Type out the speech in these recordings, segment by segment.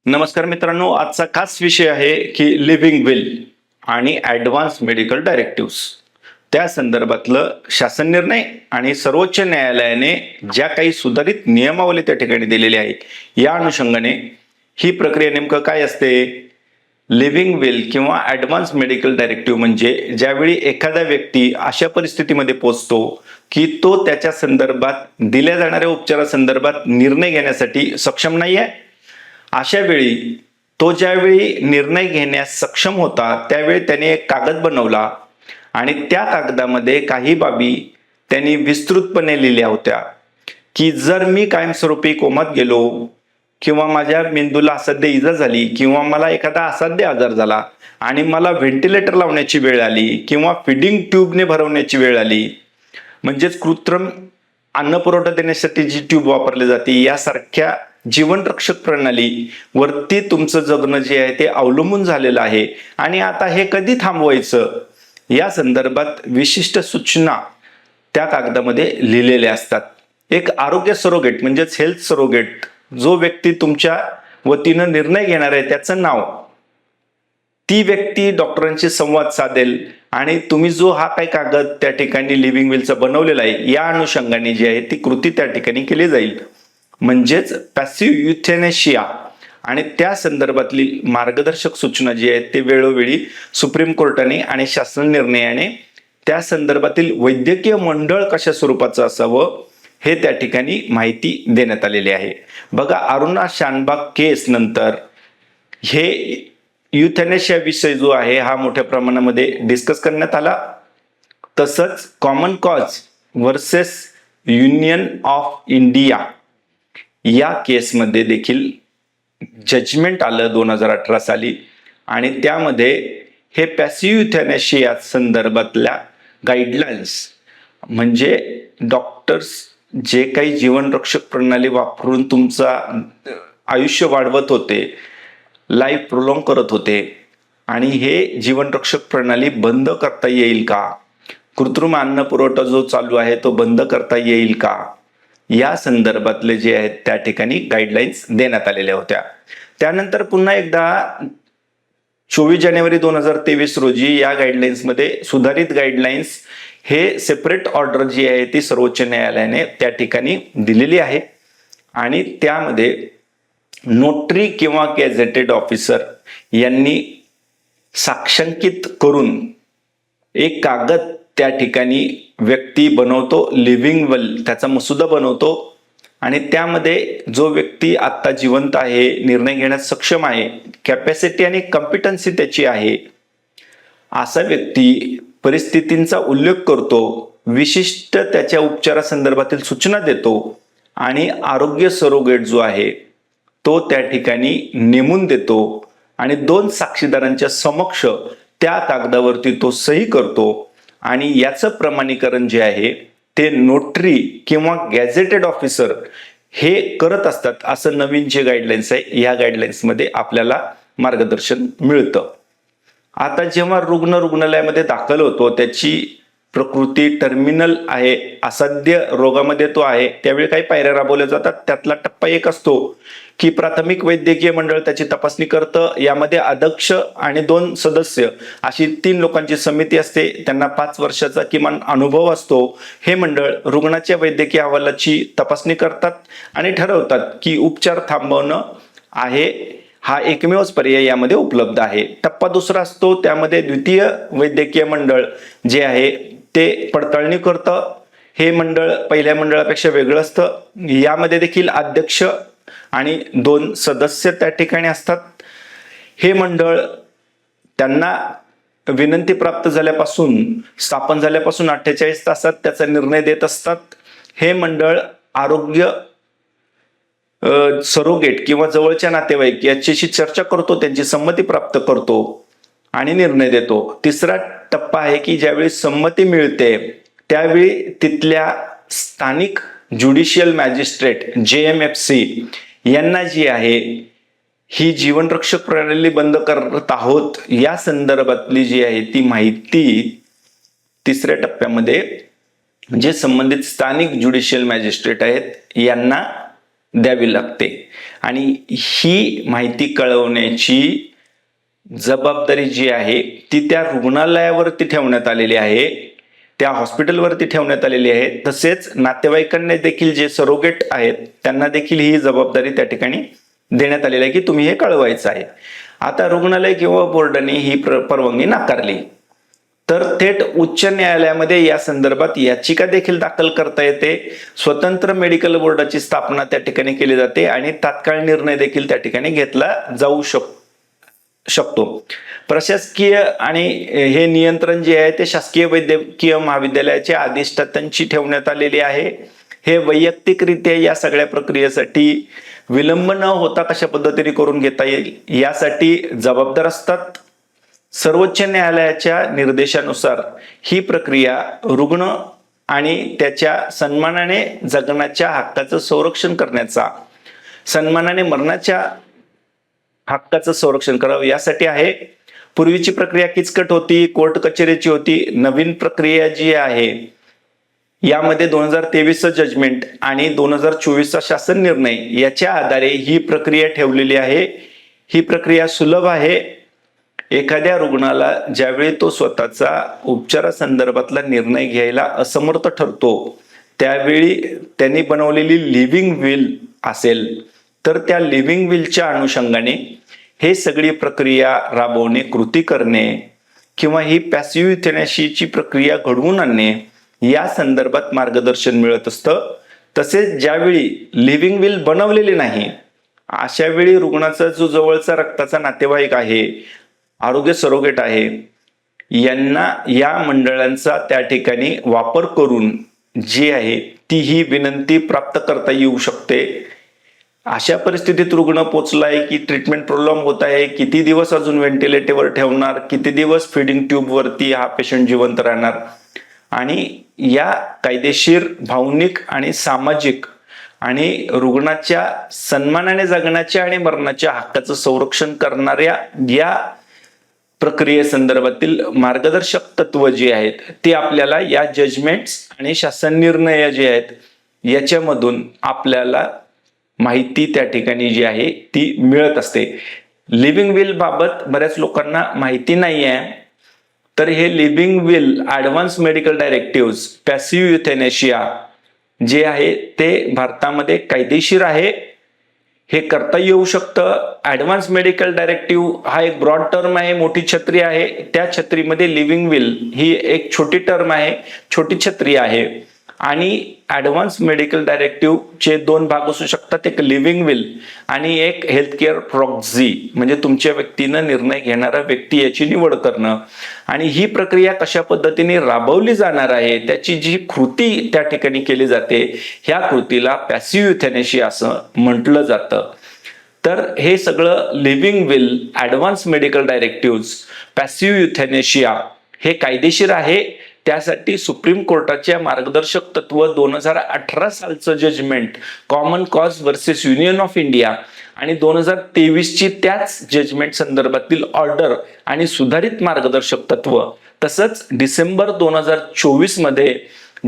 नमस्कार मित्रांनो, आजचा खास विषय आहे की लिव्हिंग विल आणि ॲडव्हान्स मेडिकल डायरेक्टिव्स. त्या संदर्भातलं शासन निर्णय आणि सर्वोच्च न्यायालयाने ज्या काही सुधारित नियमावली त्या ठिकाणी दिलेली आहे, या अनुषंगाने ही प्रक्रिया नेमकं काय असते. लिव्हिंग विल किंवा ॲडव्हान्स मेडिकल डायरेक्टिव्ह म्हणजे ज्यावेळी एखादा व्यक्ती अशा परिस्थितीमध्ये पोहोचतो की तो त्याच्या संदर्भात दिल्या जाणाऱ्या उपचारासंदर्भात निर्णय घेण्यासाठी सक्षम नाही आहे. अशा वेळी तो ज्यावेळी निर्णय घेण्यास सक्षम होता त्यावेळी त्याने एक कागद बनवला आणि त्या कागदामध्ये काही बाबी त्यांनी विस्तृतपणे लिहिल्या होत्या की जर मी कायमस्वरूपी कोमात गेलो किंवा माझ्या मेंदूला असाध्य इजा झाली किंवा मला एखादा असाध्य आजार झाला आणि मला व्हेंटिलेटर लावण्याची वेळ आली किंवा फिडिंग ट्यूबने भरवण्याची वेळ आली, म्हणजेच कृत्रिम अन्न पुरवठा देण्यासाठी जी ट्यूब वापरली जाते, यासारख्या जीवनरक्षक प्रणाली वरती तुमचं जगणं जे आहे ते अवलंबून झालेलं आहे आणि आता हे कधी थांबवायचं या संदर्भात विशिष्ट सूचना त्या कागदामध्ये लिहिलेल्या असतात. एक आरोग्य सरोगेट म्हणजेच हेल्थ सरोगेट, जो व्यक्ती तुमच्या वतीनं निर्णय घेणार आहे त्याचं नाव, ती व्यक्ती डॉक्टरांशी संवाद साधेल आणि तुम्ही जो हा काही कागद त्या ठिकाणी लिव्हिंग विलचा बनवलेला आहे या अनुषंगाने जी आहे ती कृती त्या ठिकाणी केली जाईल. म्हणजेच पॅसिव्ह युथेनेशिया आणि त्या संदर्भातली मार्गदर्शक सूचना जी आहेत ते वेळोवेळी सुप्रीम कोर्टाने आणि शासन निर्णयाने त्या संदर्भातील वैद्यकीय मंडळ कशा स्वरूपाचं असावं हे त्या ठिकाणी माहिती देण्यात आलेली आहे. बघा, अरुणा शानबाग केस नंतर हे युथेनेशिया विषय जो आहे हा मोठ्या प्रमाणामध्ये डिस्कस करण्यात आला. तसंच common cause versus union of India या केसमध्ये देखील जजमेंट आलं 2018 साली आणि त्यामध्ये हे पॅसिव्ह युथेनेशिया संदर्भातल्या गाईडलाईन्स, म्हणजे डॉक्टर्स जे काही जीवनरक्षक प्रणाली वापरून तुमचा आयुष्य वाढवत होते, लाईफ प्रोलॉंग करत होते, आणि हे जीवनरक्षक प्रणाली बंद करता येईल का, कृत्रिम अन्न पुरवठा जो चालू आहे तो बंद करता येईल का, या संदर्भातले जे आहेत त्या ठिकाणी गाईडलाईन्स देण्यात आलेल्या होत्या. त्यानंतर पुन्हा एकदा 24 जानेवारी 2023 रोजी या गाईडलाईन्समध्ये सुधारित गाईडलाईन्स हे सेपरेट ऑर्डर जी आहे ती सर्वोच्च न्यायालयाने त्या ठिकाणी दिलेली आहे आणि त्यामध्ये नोटरी किंवा गॅझेटेड ऑफिसर यांनी साक्षांकित करून एक कागद त्या ठिकाणी व्यक्ती बनवतो, लिव्हिंग विल त्याचा मसुदा बनवतो आणि त्यामध्ये जो व्यक्ती आत्ता जिवंत आहे, निर्णय घेण्यास सक्षम आहे, कॅपॅसिटी आणि कॉम्पिटन्सी त्याची आहे, असा व्यक्ती परिस्थितींचा उल्लेख करतो, विशिष्ट त्याच्या उपचारासंदर्भातील सूचना देतो आणि आरोग्य सरोगेट जो आहे तो त्या ठिकाणी नेमून देतो आणि 2 साक्षीदारांच्या समक्ष त्या कागदावरती तो सही करतो आणि याचं प्रमाणीकरण जे आहे ते नोटरी किंवा गॅझेटेड ऑफिसर हे करत असतात. असं नवीन जे गाईडलाईन्स आहे या गाईडलाईन्समध्ये आपल्याला मार्गदर्शन मिळतं. आता जेव्हा रुग्ण रुग्णालयामध्ये दाखल होतो, त्याची प्रकृती टर्मिनल आहे, असाध्य रोगामध्ये तो आहे, त्यावेळी काही पायऱ्या राबवल्या जातात. त्यातला टप्पा एक असतो की प्राथमिक वैद्यकीय मंडळ त्याची तपासणी करतं. यामध्ये अध्यक्ष आणि 2 सदस्य अशी 3 लोकांची समिती असते. त्यांना 5 वर्षाचा किमान अनुभव असतो. हे मंडळ रुग्णाच्या वैद्यकीय अहवालाची तपासणी करतात आणि ठरवतात की उपचार थांबवणं आहे हा एकमेवच पर्याय यामध्ये उपलब्ध आहे. टप्पा दुसरा असतो, त्यामध्ये द्वितीय वैद्यकीय मंडळ जे आहे ते पडताळणी करतं. हे मंडळ पहिल्या मंडळापेक्षा वेगळं असतं. यामध्ये देखील अध्यक्ष आणि 2 सदस्य त्या ठिकाणी असतात. हे मंडळ त्यांना विनंती प्राप्त झाल्यापासून स्थापन झाल्यापासून 48 तासात त्याचा निर्णय देत असतात. हे मंडळ आरोग्य सरोगेट किंवा जवळच्या नातेवाईक याच्याशी चर्चा करतो, त्यांची संमती प्राप्त करतो आणि निर्णय देतो. तिसरा टप्पा आहे की ज्यावेळी संमती मिळते त्यावेळी तिथल्या स्थानिक ज्युडिशियल मॅजिस्ट्रेट JMFC यांना जी आहे ही जीवनरक्षक प्रणाली बंद करत आहोत या संदर्भातली जी आहे ती माहिती तिसऱ्या टप्प्यामध्ये जे संबंधित स्थानिक ज्युडिशियल मॅजिस्ट्रेट आहेत यांना द्यावी लागते आणि ही माहिती कळवण्याची जबाबदारी जी आहे ती त्या रुग्णालयावरती ठेवण्यात आलेली आहे, त्या हॉस्पिटलवरती ठेवण्यात आलेली आहे. तसेच नातेवाईकांना देखील जे सरोगेट आहेत त्यांना देखील ही जबाबदारी त्या ठिकाणी देण्यात आलेली आहे की तुम्ही हे कळवायचं आहे. आता रुग्णालय किंवा बोर्डाने ही परवानगी नाकारली तर थेट उच्च न्यायालयामध्ये या संदर्भात याचिका देखील दाखल करता येते. स्वतंत्र मेडिकल बोर्डाची स्थापना त्या ठिकाणी केली जाते आणि तात्काळ निर्णय देखील त्या ठिकाणी घेतला जाऊ शकतो. प्रशासकीय आणि हे नियंत्रण जे आहे ते शासकीय वैद्यकीय महाविद्यालयाच्या अधिष्ठातांची ठेवण्यात आलेली आहे. हे वैयक्तिकरित्या या सगळ्या प्रक्रियेसाठी विलंब न होता कशा पद्धतीने करून घेता येईल यासाठी जबाबदार असतात. सर्वोच्च न्यायालयाच्या निर्देशानुसार ही प्रक्रिया रुग्ण आणि त्याच्या सन्मानाने जगण्याच्या हक्काचं संरक्षण करण्याचा, सन्मानाने मरणाच्या हक्काचं संरक्षण करावं यासाठी आहे. पूर्वीची प्रक्रिया किचकट होती, कोर्ट कचेरीची होती. नवीन प्रक्रिया जी आहे यामध्ये 2023चं जजमेंट आणि 2024चा शासन निर्णय याच्या आधारे ही प्रक्रिया ठेवलेली आहे. ही प्रक्रिया सुलभ आहे. एखाद्या रुग्णाला ज्यावेळी तो स्वतःचा उपचारासंदर्भातला निर्णय घ्यायला असमर्थ ठरतो त्यावेळी त्यांनी बनवलेली लिव्हिंग विल असेल तर त्या लिव्हिंग विलच्या अनुषंगाने हे सगळी प्रक्रिया राबवणे, कृती करणे किंवा ही पॅसिव्ह युथेनेशियाची प्रक्रिया घडवून आणणे या संदर्भात मार्गदर्शन मिळत असतं. तसेच ज्यावेळी लिव्हिंग विल बनवलेली नाही अशा वेळी रुग्णाचा जो जवळचा रक्ताचा नातेवाईक आहे, आरोग्य सरोगेट आहे, यांना या मंडळांचा त्या ठिकाणी वापर करून जी आहे ती ही विनंती प्राप्त करता येऊ शकते. अशा परिस्थितीत रुग्ण पोचलाय की ट्रीटमेंट प्रोलॉंग होत आहे, किती दिवस अजून व्हेंटिलेटरवर ठेवणार, किती दिवस फीडिंग ट्यूब वरती हा पेशंट जिवंत राहणार, आणि या कायदेशीर, भावनिक आणि सामाजिक आणि रुग्णाच्या सन्मानाने जगण्याच्या आणि मरणाच्या हक्काचं संरक्षण करणाऱ्या या प्रक्रियेसंदर्भातील मार्गदर्शक तत्व जी आहेत ती आपल्याला या जजमेंट्स आणि शासन निर्णय जे आहेत याच्यामधून आपल्याला माहिती त्या ठिकाणी जी आहे ती मिळत असते. लिव्हिंग विल बाबत बऱ्याच लोकांना माहिती नाही आहे. तर हे living will advance medical directive passive euthanasia जे आहे ते भारतामध्ये कायदेशीर आहे. हे करता येऊ शकतं. ऍडव्हान्स मेडिकल डायरेक्टिव्ह हा एक ब्रॉड टर्म आहे, मोठी छत्री आहे. त्या छत्रीमध्ये लिव्हिंग विल ही एक छोटी टर्म आहे, छोटी छत्री आहे. आणि ऍडव्हान्स मेडिकल डायरेक्टिव्ह चे दोन भाग असू शकतात, एक लिव्हिंग विल आणि एक हेल्थ केअर प्रॉक्सी, म्हणजे तुमच्या व्यक्तीनं निर्णय घेणारा व्यक्ती याची निवड करणं. आणि ही प्रक्रिया कशा पद्धतीने राबवली जाणार आहे त्याची जी कृती त्या ठिकाणी केली जाते ह्या कृतीला पॅसिव्ह युथेनेशिया असं म्हटलं जातं. तर हे सगळं living will, advance medical directive, passive euthanasia हे कायदेशीर आहे. त्यासाठी सुप्रीम कोर्टाच्या मार्गदर्शक तत्व 2018 सालचं judgment common cause versus union of India आणि 2023ची त्याच जजमेंट संदर्भातील ऑर्डर आणि सुधारित मार्गदर्शक तत्व, तसंच डिसेंबर 2024 मध्ये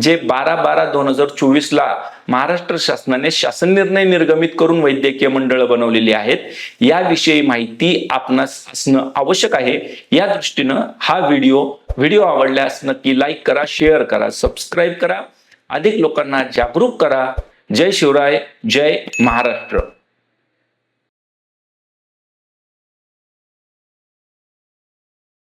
जे 12/12/2024 ला महाराष्ट्र शासनाने शासन निर्णय निर्गमित करून वैद्यकीय मंडळ बनवलेली आहेत याविषयी माहिती आपणास असणं आवश्यक आहे. या दृष्टीनं हा व्हिडिओ आवडल्यास नक्की लाईक करा, शेअर करा, सबस्क्राईब करा, अधिक लोकांना जागरूक करा. जय शिवराय, जय महाराष्ट्र.